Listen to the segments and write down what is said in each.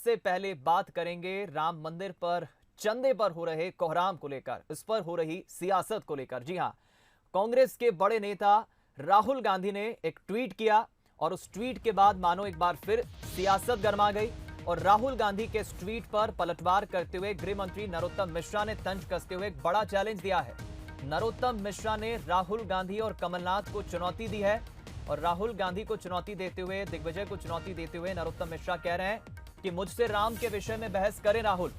से पहले बात करेंगे राम मंदिर पर चंदे पर हो रहे कोहराम को लेकर, इस पर हो रही सियासत को लेकर। जी हां, कांग्रेस के बड़े नेता राहुल गांधी ने एक ट्वीट किया और उस ट्वीट के बाद मानो एक बार फिर सियासत गरमा गई और राहुल गांधी के इस ट्वीट पर पलटवार करते हुए गृह मंत्री नरोत्तम मिश्रा ने तंज कसते हुए एक बड़ा चैलेंज दिया है। नरोत्तम मिश्रा ने राहुल गांधी और कमलनाथ को चुनौती दी है और राहुल गांधी को चुनौती देते हुए, दिग्विजय को चुनौती देते हुए नरोत्तम मिश्रा कह रहे हैं कि मुझसे राम के विषय में बहस करें राहुल।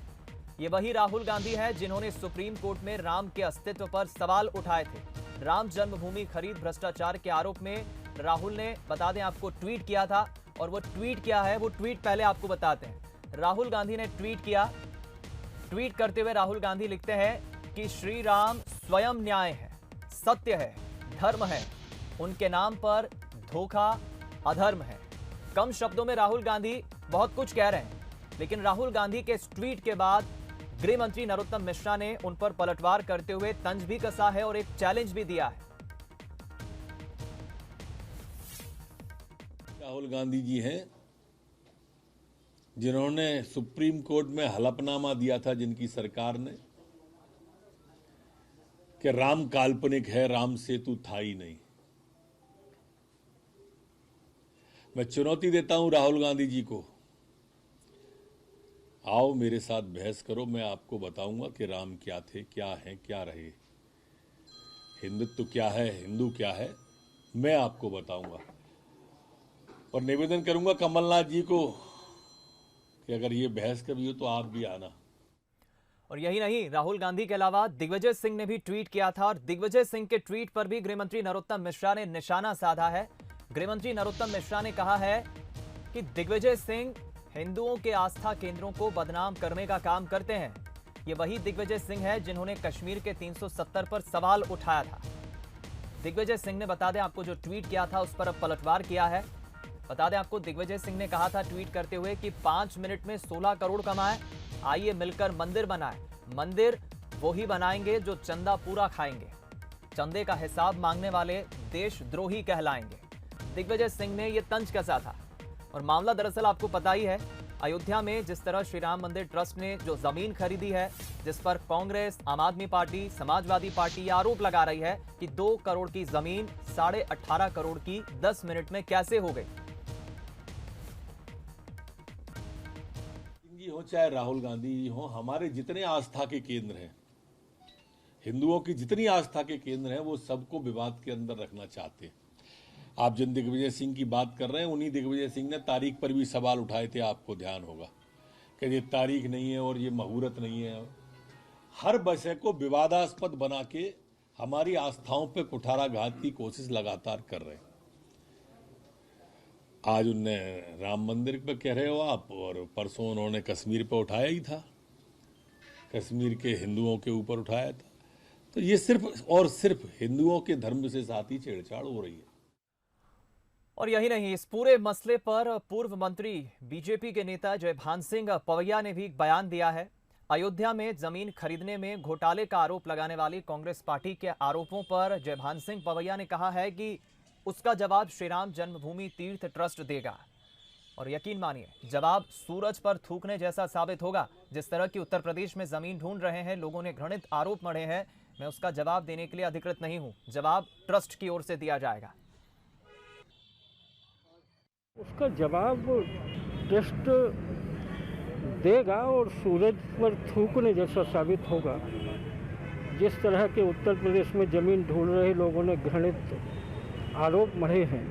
ये वही राहुल गांधी है जिन्होंने सुप्रीम कोर्ट में राम के अस्तित्व पर सवाल उठाए थे। राम जन्मभूमि खरीद भ्रष्टाचार के आरोप में राहुल ने, बता दें आपको, ट्वीट किया था और वो ट्वीट क्या है, वो ट्वीट पहले आपको बताते हैं। राहुल गांधी ने ट्वीट किया। ट्वीट करते हुए राहुल गांधी लिखते हैं कि श्री राम स्वयं न्याय है, सत्य है, धर्म है, उनके नाम पर धोखा अधर्म है। कम शब्दों में राहुल गांधी बहुत कुछ कह रहे हैं, लेकिन राहुल गांधी के इस ट्वीट के बाद गृह मंत्री नरोत्तम मिश्रा ने उन पर पलटवार करते हुए तंज भी कसा है और एक चैलेंज भी दिया है। राहुल गांधी जी हैं जिन्होंने सुप्रीम कोर्ट में हलफनामा दिया था जिनकी सरकार ने कि राम काल्पनिक है, राम सेतु था ही नहीं। मैं चुनौती देता हूं राहुल गांधी जी को, आओ मेरे साथ बहस करो, मैं आपको बताऊंगा कि राम क्या थे, क्या हैं, क्या रहे, हिंदुत्व क्या है, हिंदू क्या है, मैं आपको बताऊंगा। और निवेदन करूंगा कमलनाथ जी को कि अगर ये बहस कभी हो तो आप भी आना। और यही नहीं, राहुल गांधी के अलावा दिग्विजय सिंह ने भी ट्वीट किया था और दिग्विजय सिंह के ट्वीट पर भी गृहमंत्री नरोत्तम मिश्रा ने निशाना साधा है। गृहमंत्री नरोत्तम मिश्रा ने कहा है कि दिग्विजय सिंह हिंदुओं के आस्था केंद्रों को बदनाम करने का काम करते हैं। ये वही दिग्विजय सिंह है जिन्होंने कश्मीर के 370 पर सवाल उठाया था। दिग्विजय सिंह ने, बता दें आपको, जो ट्वीट किया था उस पर अब पलटवार किया है। बता दें आपको, दिग्विजय सिंह ने कहा था ट्वीट करते हुए कि 5 मिनट में 16 करोड़ कमाए, आइए मिलकर मंदिर बनाए। मंदिर वो ही बनाएंगे जो चंदा पूरा खाएंगे, चंदे का हिसाब मांगने वाले देशद्रोही कहलाएंगे। दिग्विजय सिंह ने यह तंज कसा था और मामला दरअसल आपको पता ही है, अयोध्या में जिस तरह श्री राम मंदिर ट्रस्ट ने जो जमीन खरीदी है, जिस पर कांग्रेस, आम आदमी पार्टी, समाजवादी पार्टी यह आरोप लगा रही है कि 2 करोड़ की जमीन 18.5 करोड़ की 10 मिनट में कैसे हो गई। जी हो चाहे राहुल गांधी जी हो, हमारे जितने आस्था के केंद्र हैं, हिंदुओं की जितनी आस्था के केंद्र हैं, वो सबको विवाद के अंदर रखना चाहते हैं। आप जिन दिग्विजय सिंह की बात कर रहे हैं, उन्हीं दिग्विजय सिंह ने तारीख पर भी सवाल उठाए थे, आपको ध्यान होगा कि ये तारीख नहीं है और ये मुहूर्त नहीं है। हर विषय को विवादास्पद बना के हमारी आस्थाओं पे कुठाराघात की कोशिश लगातार कर रहे हैं। आज उनने राम मंदिर पे कह रहे हो आप, और परसों उन्होंने कश्मीर पे उठाया ही था, कश्मीर के हिंदुओं के ऊपर उठाया था। तो ये सिर्फ और सिर्फ हिंदुओं के धर्म से साथ ही छेड़छाड़ हो रही है। और यही नहीं, इस पूरे मसले पर पूर्व मंत्री बीजेपी के नेता जयभान सिंह पवैया ने भी एक बयान दिया है। अयोध्या में जमीन खरीदने में घोटाले का आरोप लगाने वाली कांग्रेस पार्टी के आरोपों पर जयभान सिंह पवैया ने कहा है कि उसका जवाब श्री राम जन्मभूमि तीर्थ ट्रस्ट देगा। और यकीन मानिए, जवाब सूरज पर थूकने जैसा साबित होगा। जिस तरह की उत्तर प्रदेश में जमीन ढूंढ रहे हैं लोगों ने, घृणित आरोप मढ़े हैं, मैं उसका जवाब देने के लिए अधिकृत नहीं हूं। जवाब ट्रस्ट की ओर से दिया जाएगा। उसका जवाब ट्रस्ट देगा और सूरज पर थूकने जैसा साबित होगा। जिस तरह के उत्तर प्रदेश में ज़मीन ढूंढ रहे लोगों ने घृणित आरोप मढ़े हैं,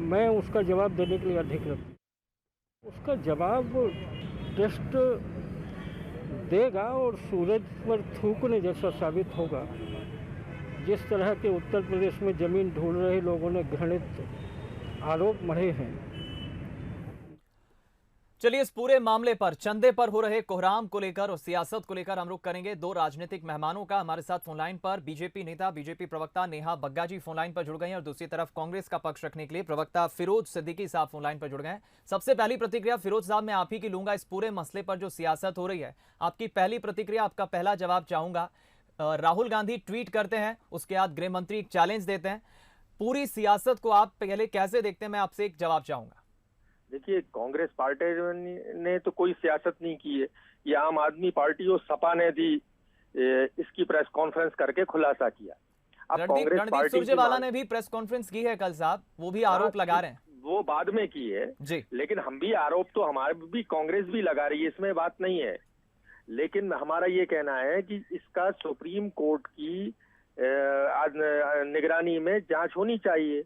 मैं उसका जवाब देने के लिए अधिकृत। उसका जवाब ट्रस्ट देगा और सूरज पर थूकने जैसा साबित होगा। जिस तरह के उत्तर प्रदेश में ज़मीन ढूंढ रहे लोगों ने घृणित आरोप मढ़े हैं। चलिए, इस पूरे मामले पर, चंदे पर हो रहे कोहराम को लेकर और सियासत को लेकर हम रुख करेंगे दो राजनीतिक मेहमानों का। हमारे साथ फोनलाइन पर बीजेपी नेता, बीजेपी प्रवक्ता नेहा बग्गा जी फोनलाइन पर जुड़ गए हैं और दूसरी तरफ कांग्रेस का पक्ष रखने के लिए प्रवक्ता फिरोज सिद्दीकी साहब फोनलाइन पर जुड़ गए हैं। सबसे पहली प्रतिक्रिया फिरोज साहब मैं आप ही की लूंगा इस पूरे मसले पर जो सियासत हो रही है। आपकी पहली प्रतिक्रिया, आपका पहला जवाब चाहूंगा। राहुल गांधी ट्वीट करते हैं, उसके बाद गृह मंत्री एक चैलेंज देते हैं। पूरी सियासत को आप पहले कैसे देखते हैं, मैं आपसे एक जवाब चाहूंगा। देखिए, कांग्रेस पार्टी ने तो कोई सियासत नहीं की है। ये आम आदमी पार्टी और सपा ने भी इसकी प्रेस कॉन्फ्रेंस करके खुलासा किया। अब कांग्रेस रणदीप पार्टी सुरजेवाला ने भी प्रेस कॉन्फ्रेंस की है कल साहब, वो भी आरोप लगा रहे हैं। वो बाद में की है जी, लेकिन हम भी आरोप तो हमारे भी कांग्रेस भी लगा रही है, इसमें बात नहीं है। लेकिन हमारा ये कहना है कि इसका सुप्रीम कोर्ट की निगरानी में जांच होनी चाहिए,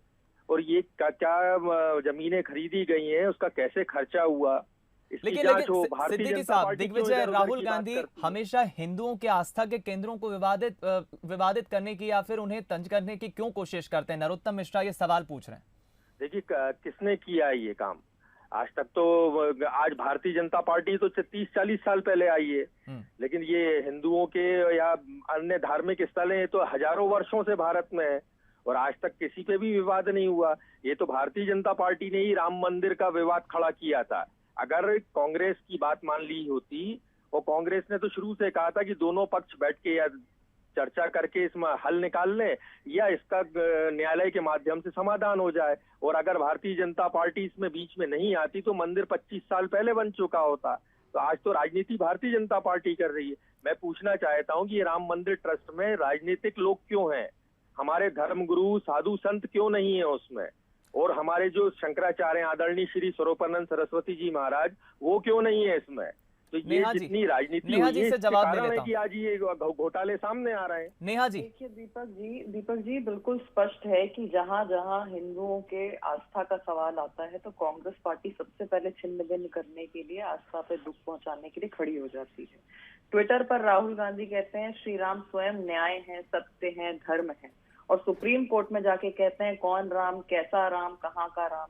और ये क्या जमीनें खरीदी गई हैं, उसका कैसे खर्चा हुआ, इसकी जांच हो। भारतीय सिद्दीकी जनता साहब, पार्टी क्यों दिग्विजय इधर-उधर राहुल की बात गांधी करती है? हमेशा हिंदुओं के आस्था के केंद्रों को विवादित करने की या फिर उन्हें तंज करने की क्यों कोशिश करते हैं? नरोत्तम मिश्रा ये सवाल पूछ रहे हैं। देखिए, किसने किया है ये काम आज तक? तो आज भारतीय जनता पार्टी तो 30-40 साल पहले आई है, लेकिन ये हिंदुओं के या अन्य धार्मिक स्थल हैं तो हजारों वर्षों से भारत में है, और आज तक किसी पे भी विवाद नहीं हुआ। ये तो भारतीय जनता पार्टी ने ही राम मंदिर का विवाद खड़ा किया था। अगर कांग्रेस की बात मान ली होती, और कांग्रेस ने तो शुरू से कहा था कि दोनों पक्ष बैठ के या चर्चा करके इसमें हल निकाल लें, या इसका न्यायालय के माध्यम से समाधान हो जाए। और अगर भारतीय जनता पार्टी इसमें बीच में नहीं आती तो मंदिर 25 साल पहले बन चुका होता। तो आज तो राजनीति भारतीय जनता पार्टी कर रही है। मैं पूछना चाहता हूं कि ये राम मंदिर ट्रस्ट में राजनीतिक लोग क्यों हैं? हमारे धर्मगुरु साधु संत क्यों नहीं है उसमें? और हमारे जो शंकराचार्य आदरणीय श्री स्वरूपानंद सरस्वती जी महाराज, वो क्यों नहीं है इसमें? तो ये जितनी राजनीति हुई है, इसके कारण है कि आज ये घोटाले सामने आ रहे हैं। नेहा जी, देखिए दीपक जी बिल्कुल स्पष्ट है कि जहां जहां हिंदुओं के आस्था का सवाल आता है तो कांग्रेस पार्टी सबसे पहले छिन्न भिन्न करने के लिए, आस्था पे दुख पहुंचाने के लिए खड़ी हो जाती है। ट्विटर पर राहुल गांधी कहते हैं श्री राम स्वयं न्याय है, सत्य है, धर्म है, और सुप्रीम कोर्ट में जाके कहते हैं कौन राम, कैसा राम, कहाँ का राम।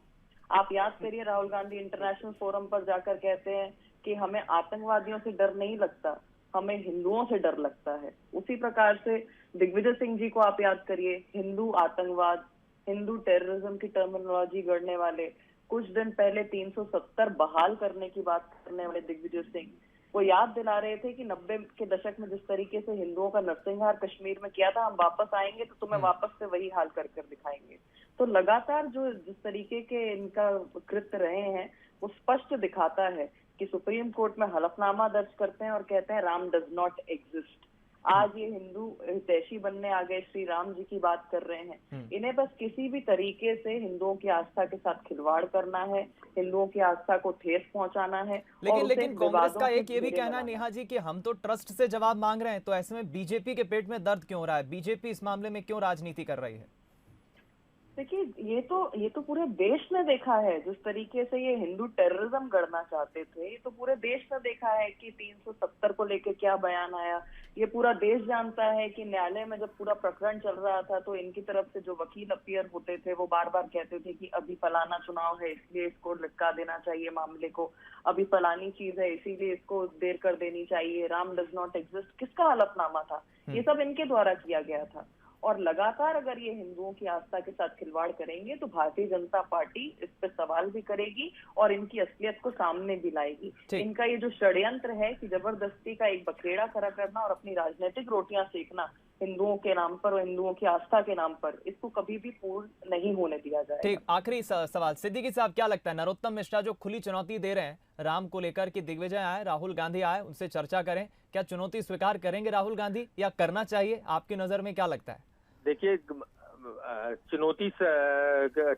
आप याद करिए, राहुल गांधी इंटरनेशनल फोरम पर जाकर कहते हैं कि हमें आतंकवादियों से डर नहीं लगता, हमें हिंदुओं से डर लगता है। उसी प्रकार से दिग्विजय सिंह जी को आप याद करिए, हिंदू आतंकवाद, हिंदू टेररिज्म की टर्मिनोलॉजी गढ़ने वाले, कुछ दिन पहले 370 बहाल करने की बात करने वाले दिग्विजय सिंह, वो याद दिला रहे थे कि 90 के दशक में जिस तरीके से हिंदुओं का नरसंहार कश्मीर में किया था, हम वापस आएंगे तो तुम्हें वापस से वही हाल कर दिखाएंगे। तो लगातार जो जिस तरीके के इनका कृत्य रहे हैं वो स्पष्ट दिखाता है कि सुप्रीम कोर्ट में हलफनामा दर्ज करते हैं और कहते हैं राम डज नॉट एग्जिस्ट। आज ये हिंदू हितैषी बनने आ गए, श्री राम जी की बात कर रहे हैं। इन्हें बस किसी भी तरीके से हिंदुओं की आस्था के साथ खिलवाड़ करना है, हिंदुओं की आस्था को ठेस पहुंचाना है। लेकिन कांग्रेस का एक ये भी कहना है नेहा जी कि हम तो ट्रस्ट से जवाब मांग रहे हैं, तो ऐसे में बीजेपी के पेट में दर्द क्यों हो रहा है? बीजेपी इस मामले में क्यों राजनीति कर रही है? देखिए, ये तो पूरे देश ने देखा है जिस तरीके से ये हिंदू टेररिज्म गढ़ना चाहते थे। ये तो पूरे देश ने देखा है कि 370 को लेकर क्या बयान आया। ये पूरा देश जानता है कि न्यायालय में जब पूरा प्रकरण चल रहा था तो इनकी तरफ से जो वकील अपीयर होते थे वो बार बार कहते थे कि अभी फलाना चुनाव है इसलिए इसको लटका देना चाहिए मामले को, अभी फलानी चीज है इसीलिए इसको देर कर देनी चाहिए, राम डज नॉट एग्जिस्ट। किसका हलफनामा था? ये सब इनके द्वारा किया गया था। और लगातार अगर ये हिंदुओं की आस्था के साथ खिलवाड़ करेंगे तो भारतीय जनता पार्टी इस पर सवाल भी करेगी और इनकी असलियत को सामने भी लाएगी। इनका ये जो षड्यंत्र है कि जबरदस्ती का एक बखेड़ा खड़ा करना और अपनी राजनीतिक रोटियां सेकना हिंदुओं के नाम पर और हिंदुओं की आस्था के नाम पर, इसको कभी भी पूर्ण नहीं होने दिया जाएगा। ठीक, आखिरी सवाल सिद्दीकी साहब, क्या लगता है नरोत्तम मिश्रा जो खुली चुनौती दे रहे हैं राम को लेकर कि दिग्विजय आए, राहुल गांधी आए, उनसे चर्चा करें, क्या चुनौती स्वीकार करेंगे राहुल गांधी या करना चाहिए? आपकी नजर में क्या लगता है? देखिए,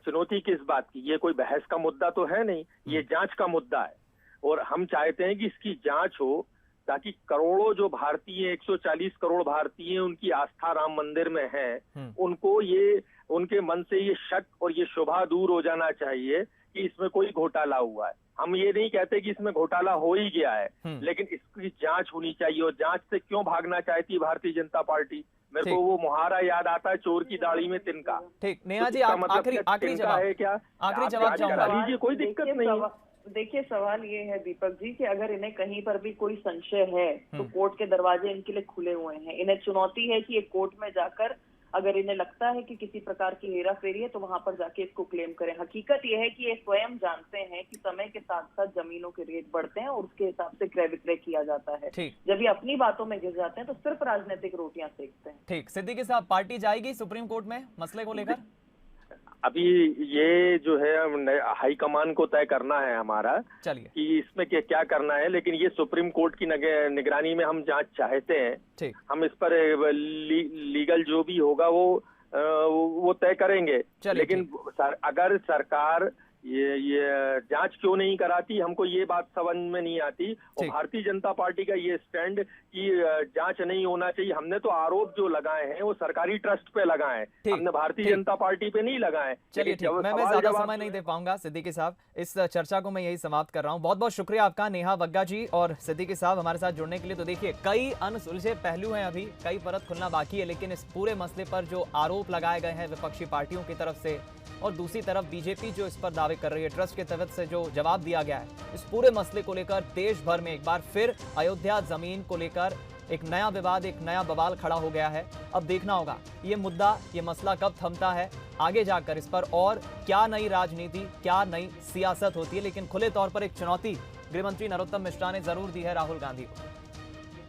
चुनौती किस बात की? ये कोई बहस का मुद्दा तो है नहीं, ये जांच का मुद्दा है। और हम चाहते हैं कि इसकी जांच हो ताकि करोड़ों जो भारतीय 140 करोड़ भारतीय उनकी आस्था राम मंदिर में है, उनको ये उनके मन से ये शक और ये शुभा दूर हो जाना चाहिए कि इसमें कोई घोटाला हुआ है। हम ये नहीं कहते कि इसमें घोटाला हो ही गया है, लेकिन इसकी जांच होनी चाहिए। और जांच से क्यों भागना चाहती है भारतीय जनता पार्टी? मेरे को वो मुहावरा याद आता है, चोर की दाढ़ी में तिनका। ठीक, नेहा जी, आखिरी जवाब है क्या? आखिरी जवाब लीजिए, कोई दिक्कत नहीं। देखिए, सवाल ये है दीपक जी कि अगर इन्हें कहीं पर भी कोई संशय है तो कोर्ट के दरवाजे इनके लिए खुले हुए हैं। इन्हें चुनौती है कि ये कोर्ट में जाकर अगर इन्हें लगता है कि किसी प्रकार की हेरा फेरी है तो वहां पर जाके इसको क्लेम करें। हकीकत यह है कि ये स्वयं जानते हैं कि समय के साथ साथ जमीनों के रेट बढ़ते हैं और उसके हिसाब से क्रय विक्रय किया जाता है। जब ये अपनी बातों में घिस जाते हैं तो सिर्फ राजनीतिक रोटियां सेकते हैं। ठीक, सिद्दीकी साहब, पार्टी जाएगी सुप्रीम कोर्ट में मसले को लेकर? अभी ये जो है हाईकमान को तय करना है हमारा चलिए कि इसमें क्या करना है, लेकिन ये सुप्रीम कोर्ट की निगरानी में हम जांच चाहते हैं। ठीक, हम इस पर लीगल जो भी होगा वो तय करेंगे। चलिए, लेकिन अगर सरकार ये जांच क्यों नहीं कराती, हमको ये बात समझ में नहीं आती। और ठीक। भारतीय जनता पार्टी का ये स्टैंड कि जांच नहीं होना चाहिए, हमने तो आरोप जो लगाए हैं वो सरकारी ट्रस्ट पे लगाए हैं, ठीक, हमने भारतीय ठीक। जनता पार्टी पे नहीं लगाए। चलिए ठीक, मैं ज्यादा समय नहीं दे पाऊंगा सिद्दीकी साहब, इस चर्चा को मैं यही समाप्त कर रहा हूं। बहुत बहुत शुक्रिया आपका नेहा वग्गा जी और सिद्दीकी साहब हमारे साथ जुड़ने के लिए। तो देखिए कई अनसुलझे पहलू हैं, अभी कई परत खुलना बाकी है, लेकिन इस पूरे मसले पर जो आरोप लगाए गए हैं विपक्षी पार्टियों की तरफ से और दूसरी तरफ बीजेपी जो इस पर दावे कर रही है, ट्रस्ट के तहत से जो जवाब दिया गया है, इस पूरे मसले को लेकर देश भर में एक बार फिर अयोध्या जमीन को लेकर एक नया विवाद, एक नया बवाल खड़ा हो गया है। अब देखना होगा ये मुद्दा, ये मसला कब थमता है, आगे जाकर इस पर और क्या नई राजनीति, क्या नई सियासत होती है। लेकिन खुले तौर पर एक चुनौती गृह मंत्री नरोत्तम मिश्रा ने जरूर दी है राहुल गांधी को।